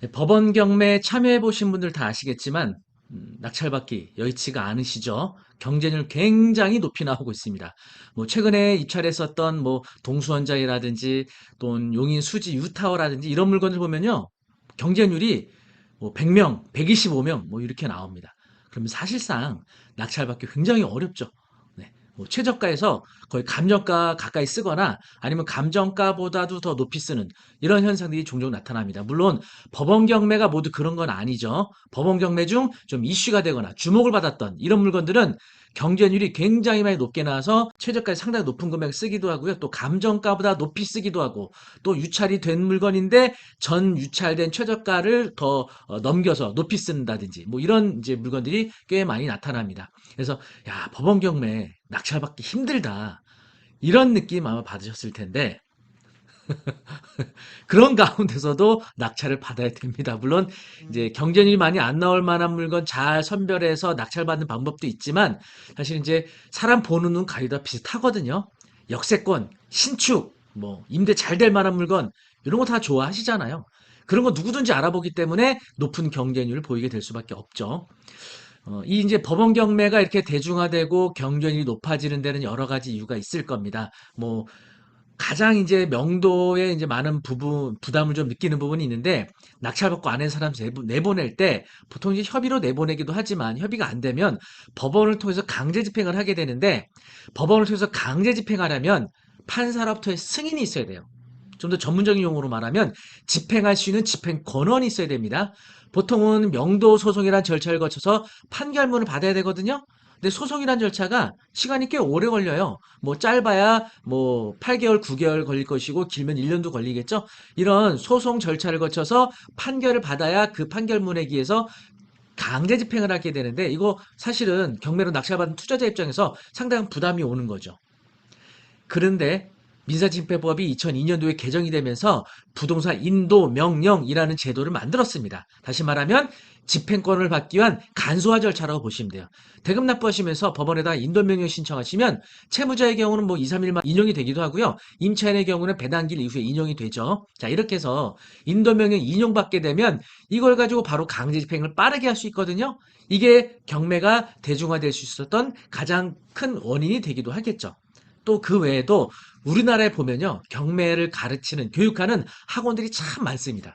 네, 법원 경매에 참여해 보신 분들 다 아시겠지만 낙찰받기 여의치가 않으시죠. 경쟁률 굉장히 높이 나오고 있습니다. 뭐 최근에 입찰했었던 뭐 동수원장이라든지 또는 용인 수지 유타워라든지 이런 물건들 보면요. 경쟁률이 뭐 100명, 125명 뭐 이렇게 나옵니다. 그러면 사실상 낙찰받기 굉장히 어렵죠. 네. 뭐 최저가에서 거의 감정가 가까이 쓰거나 아니면 감정가보다도 더 높이 쓰는 이런 현상들이 종종 나타납니다. 물론 법원 경매가 모두 그런 건 아니죠. 법원 경매 중 좀 이슈가 되거나 주목을 받았던 이런 물건들은 경쟁률이 굉장히 많이 높게 나와서 최저가에 상당히 높은 금액을 쓰기도 하고요. 또 감정가보다 높이 쓰기도 하고 또 유찰이 된 물건인데 전 유찰된 최저가를 더 넘겨서 높이 쓴다든지 뭐 이런 이제 물건들이 꽤 많이 나타납니다. 그래서 야, 법원 경매 낙찰받기 힘들다. 이런 느낌 아마 받으셨을 텐데 그런 가운데서도 낙찰을 받아야 됩니다. 물론 이제 경쟁이 많이 안 나올 만한 물건 잘 선별해서 낙찰받는 방법도 있지만 사실 이제 사람 보는 눈 가리다 비슷하거든요. 역세권, 신축, 뭐 임대 잘 될 만한 물건 이런 거 다 좋아하시잖아요. 그런 거 누구든지 알아보기 때문에 높은 경쟁률을 보이게 될 수밖에 없죠. 이 이제 법원 경매가 이렇게 대중화되고 경쟁률이 높아지는 데는 여러 가지 이유가 있을 겁니다. 뭐 가장 이제 명도에 이제 많은 부담을 좀 느끼는 부분이 있는데 낙찰받고 안 한 사람 내보낼 때 보통 이제 협의로 내보내기도 하지만 협의가 안 되면 법원을 통해서 강제 집행을 하게 되는데 법원을 통해서 강제 집행하려면 판사로부터의 승인이 있어야 돼요. 좀 더 전문적인 용어로 말하면 집행할 수 있는 집행 권한이 있어야 됩니다. 보통은 명도 소송이란 절차를 거쳐서 판결문을 받아야 되거든요. 근데 소송이란 절차가 시간이 꽤 오래 걸려요. 뭐 짧아야 뭐 8개월, 9개월 걸릴 것이고 길면 1년도 걸리겠죠. 이런 소송 절차를 거쳐서 판결을 받아야 그 판결문에 의해서 강제 집행을 하게 되는데 이거 사실은 경매로 낙찰받은 투자자 입장에서 상당한 부담이 오는 거죠. 그런데 민사집행법이 2002년도에 개정이 되면서 부동산 인도 명령이라는 제도를 만들었습니다. 다시 말하면 집행권을 받기 위한 간소화 절차라고 보시면 돼요. 대금 납부하시면서 법원에다 인도명령 신청하시면 채무자의 경우는 뭐 2, 3일만 인용이 되기도 하고요. 임차인의 경우는 배당기일 이후에 인용이 되죠. 자, 이렇게 해서 인도명령 인용받게 되면 이걸 가지고 바로 강제 집행을 빠르게 할 수 있거든요. 이게 경매가 대중화될 수 있었던 가장 큰 원인이 되기도 하겠죠. 또 그 외에도 우리나라에 보면요. 경매를 가르치는, 교육하는 학원들이 참 많습니다.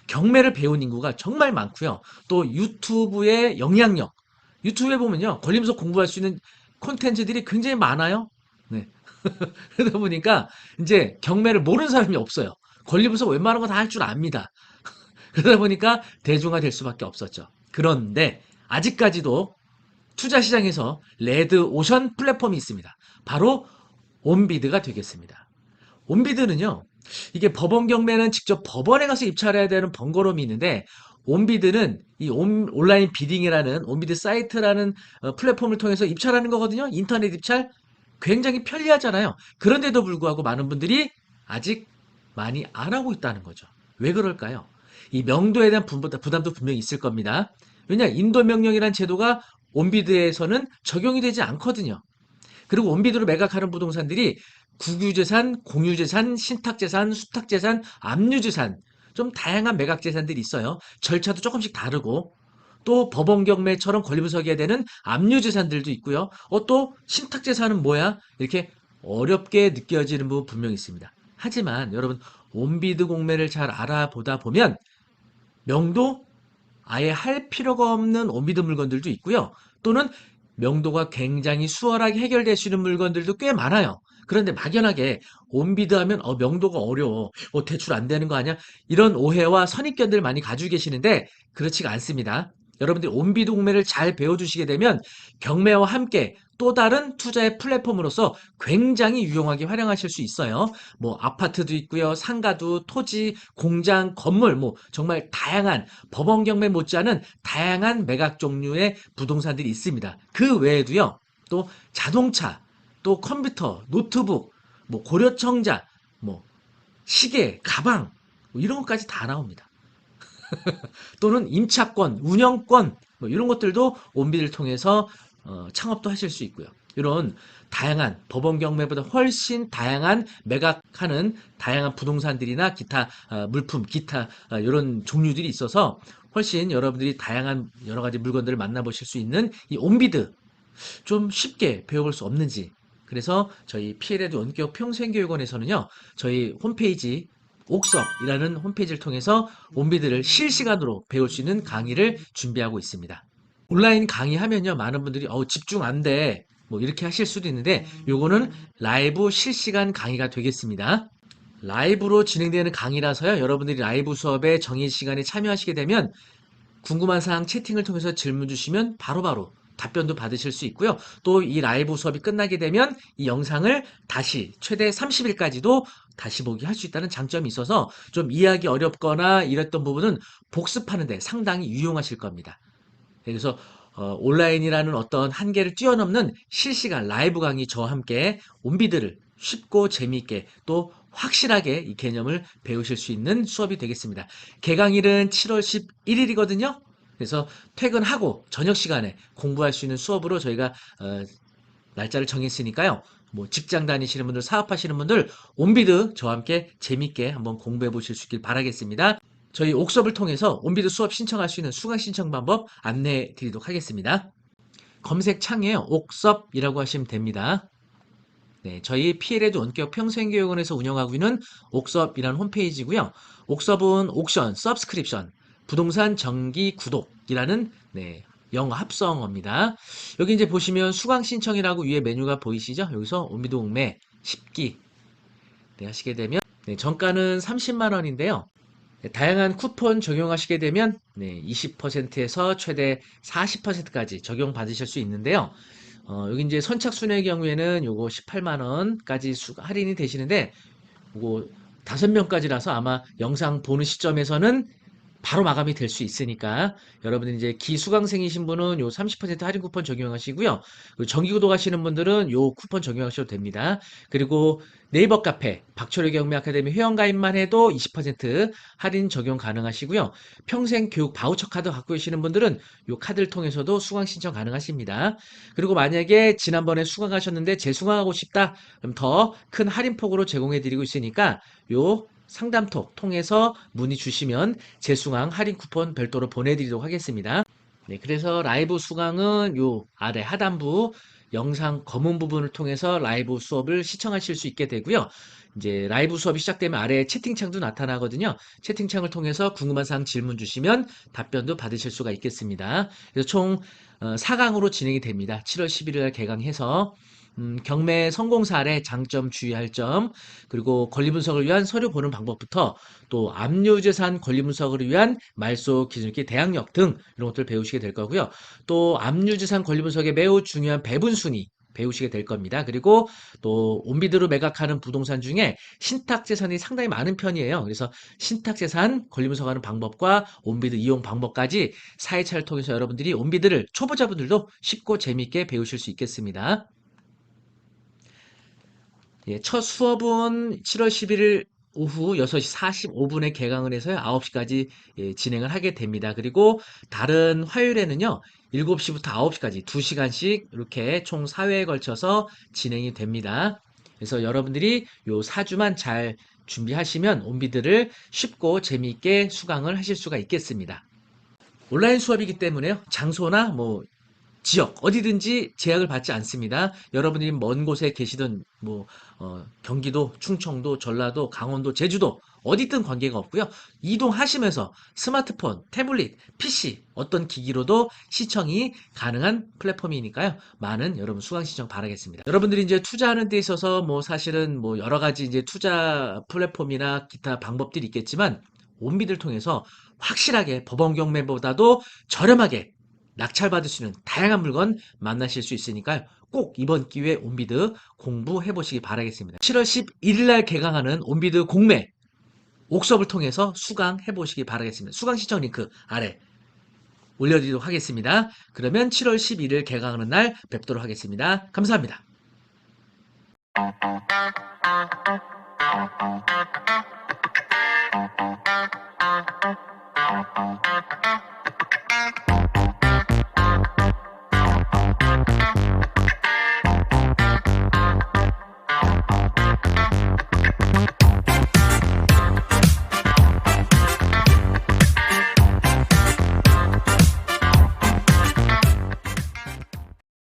경매를 배운 인구가 정말 많고요. 또 유튜브의 영향력, 유튜브에 보면요. 걸리면서 공부할 수 있는 콘텐츠들이 굉장히 많아요. 네. 그러다 보니까 이제 경매를 모르는 사람이 없어요. 걸리면서 웬만한 거 다 할 줄 압니다. 그러다 보니까 대중화될 수밖에 없었죠. 그런데 아직까지도 투자 시장에서 레드 오션 플랫폼이 있습니다. 바로 온비드가 되겠습니다. 온비드는요, 이게 법원 경매는 직접 법원에 가서 입찰해야 되는 번거로움이 있는데, 온비드는 이 온라인 비딩이라는 온비드 사이트라는 플랫폼을 통해서 입찰하는 거거든요. 인터넷 입찰. 굉장히 편리하잖아요. 그런데도 불구하고 많은 분들이 아직 많이 안 하고 있다는 거죠. 왜 그럴까요? 이 명도에 대한 부담도 분명히 있을 겁니다. 왜냐, 인도 명령이라는 제도가 온비드에서는 적용이 되지 않거든요. 그리고 원비드로 매각하는 부동산들이 국유재산, 공유재산, 신탁재산, 수탁재산, 압류재산 좀 다양한 매각 재산들이 있어요. 절차도 조금씩 다르고 또 법원 경매처럼 권리분석해야 되는 압류재산들도 있고요. 또 신탁재산은 뭐야? 이렇게 어렵게 느껴지는 부분 분명히 있습니다. 하지만 여러분 온비드 공매를 잘 알아보다 보면 명도 아예 할 필요가 없는 온비드 물건들도 있고요. 또는 명도가 굉장히 수월하게 해결될 수 있는 물건들도 꽤 많아요. 그런데 막연하게 온비드 하면 명도가 어려워. 대출 안 되는 거 아니야? 이런 오해와 선입견들 많이 가지고 계시는데 그렇지가 않습니다. 여러분들이 온비드 공매를 잘 배워주시게 되면 경매와 함께 또 다른 투자의 플랫폼으로서 굉장히 유용하게 활용하실 수 있어요. 뭐 아파트도 있고요. 상가도 토지, 공장, 건물 뭐 정말 다양한 법원 경매 못지않은 다양한 매각 종류의 부동산들이 있습니다. 그 외에도요. 또 자동차, 또 컴퓨터, 노트북, 뭐 고려청자, 뭐 시계, 가방 뭐 이런 것까지 다 나옵니다. 또는 임차권, 운영권 뭐 이런 것들도 온비를 통해서 창업도 하실 수 있고요. 이런 다양한 법원 경매보다 훨씬 다양한 매각하는 다양한 부동산들이나 기타 물품, 기타 이런 종류들이 있어서 훨씬 여러분들이 다양한 여러 가지 물건들을 만나보실 수 있는 이 온비드 좀 쉽게 배워볼 수 없는지. 그래서 저희 PL에도 원격 평생교육원에서는요, 저희 홈페이지 옥섭이라는 홈페이지를 통해서 온비드를 실시간으로 배울 수 있는 강의를 준비하고 있습니다. 온라인 강의하면요, 많은 분들이 집중 안 돼. 뭐 이렇게 하실 수도 있는데 요거는 라이브 실시간 강의가 되겠습니다. 라이브로 진행되는 강의라서요. 여러분들이 라이브 수업에 정해 시간에 참여하시게 되면 궁금한 사항 채팅을 통해서 질문 주시면 바로바로 답변도 받으실 수 있고요. 또 이 라이브 수업이 끝나게 되면 이 영상을 다시 최대 30일까지도 다시 보기 할 수 있다는 장점이 있어서 좀 이해하기 어렵거나 이랬던 부분은 복습하는 데 상당히 유용하실 겁니다. 그래서 온라인이라는 어떤 한계를 뛰어넘는 실시간 라이브 강의 저와 함께 온비드를 쉽고 재미있게 또 확실하게 이 개념을 배우실 수 있는 수업이 되겠습니다. 개강일은 7월 11일이거든요. 그래서 퇴근하고 저녁 시간에 공부할 수 있는 수업으로 저희가 날짜를 정했으니까요. 뭐 직장 다니시는 분들, 사업하시는 분들 온비드 저와 함께 재밌게 한번 공부해 보실 수 있길 바라겠습니다. 저희 옥섭을 통해서 온비드 수업 신청할 수 있는 수강 신청 방법 안내해 드리도록 하겠습니다. 검색창에 옥섭이라고 하시면 됩니다. 네, 저희 PL에도 원격 평생교육원에서 운영하고 있는 옥섭이라는 홈페이지고요. 옥섭은 옥션, 서브스크립션, 부동산 정기 구독이라는 네, 영어 합성어입니다. 여기 이제 보시면 수강 신청이라고 위에 메뉴가 보이시죠? 여기서 온비드 옥매 10기 네, 하시게 되면 네, 정가는 30만 원인데요. 네, 다양한 쿠폰 적용하시게 되면 네, 20%에서 최대 40%까지 적용받으실 수 있는데요. 여기 이제 선착순의 경우에는 요거 18만 원까지 할인이 되시는데 요거 5명까지라서 아마 영상 보는 시점에서는 바로 마감이 될 수 있으니까 여러분들 이제 기수강생이신 분은 요 30% 할인 쿠폰 적용하시고요. 정기구독 하시는 분들은 요 쿠폰 적용하셔도 됩니다. 그리고 네이버 카페 박철의 경매 아카데미 회원가입만 해도 20% 할인 적용 가능하시고요. 평생 교육 바우처 카드 갖고 계시는 분들은 요 카드를 통해서도 수강 신청 가능하십니다. 그리고 만약에 지난번에 수강하셨는데 재수강하고 싶다 그럼 더 큰 할인폭으로 제공해 드리고 있으니까 요 상담톡 통해서 문의 주시면 재수강 할인 쿠폰 별도로 보내드리도록 하겠습니다. 네, 그래서 라이브 수강은 요 아래 하단부 영상 검은 부분을 통해서 라이브 수업을 시청하실 수 있게 되고요. 이제 라이브 수업이 시작되면 아래에 채팅창도 나타나거든요. 채팅창을 통해서 궁금한 사항 질문 주시면 답변도 받으실 수가 있겠습니다. 그래서 총 4강으로 진행이 됩니다. 7월 11일 날 개강해서 경매 성공 사례, 장점, 주의할 점, 그리고 권리 분석을 위한 서류 보는 방법부터 또 압류재산 권리 분석을 위한 말소 기준기 대항력 등 이런 것들 배우시게 될 거고요. 또 압류재산 권리 분석에 매우 중요한 배분 순위 배우시게 될 겁니다. 그리고 또 온비드로 매각하는 부동산 중에 신탁 재산이 상당히 많은 편이에요. 그래서 신탁 재산 권리 분석하는 방법과 온비드 이용 방법까지 사회차를 통해서 여러분들이 온비드를 초보자분들도 쉽고 재미있게 배우실 수 있겠습니다. 예, 첫 수업은 7월 11일 오후 6시 45분에 개강을 해서요. 9시까지 진행을 하게 됩니다. 그리고 다른 화요일에는요. 7시부터 9시까지 2시간씩 이렇게 총 4회에 걸쳐서 진행이 됩니다. 그래서 여러분들이 요 4주만 잘 준비하시면 온비드를 쉽고 재미있게 수강을 하실 수가 있겠습니다. 온라인 수업이기 때문에요. 장소나 뭐 지역 어디든지 제약을 받지 않습니다. 여러분이 먼 곳에 계시든 뭐 경기도, 충청도, 전라도, 강원도, 제주도 어디든 관계가 없고요. 이동하시면서 스마트폰, 태블릿, PC 어떤 기기로도 시청이 가능한 플랫폼이니까요. 많은 여러분 수강 신청 바라겠습니다. 여러분들이 이제 투자하는 데 있어서 뭐 사실은 뭐 여러 가지 이제 투자 플랫폼이나 기타 방법들이 있겠지만 온비를 통해서 확실하게 법원 경매보다도 저렴하게 낙찰받을 수 있는 다양한 물건 만나실 수 있으니까요. 꼭 이번 기회에 온비드 공부해 보시기 바라겠습니다. 7월 11일 날 개강하는 온비드 공매 옥섭을 통해서 수강해 보시기 바라겠습니다. 수강 신청 링크 아래 올려드리도록 하겠습니다. 그러면 7월 11일 개강하는 날 뵙도록 하겠습니다. 감사합니다.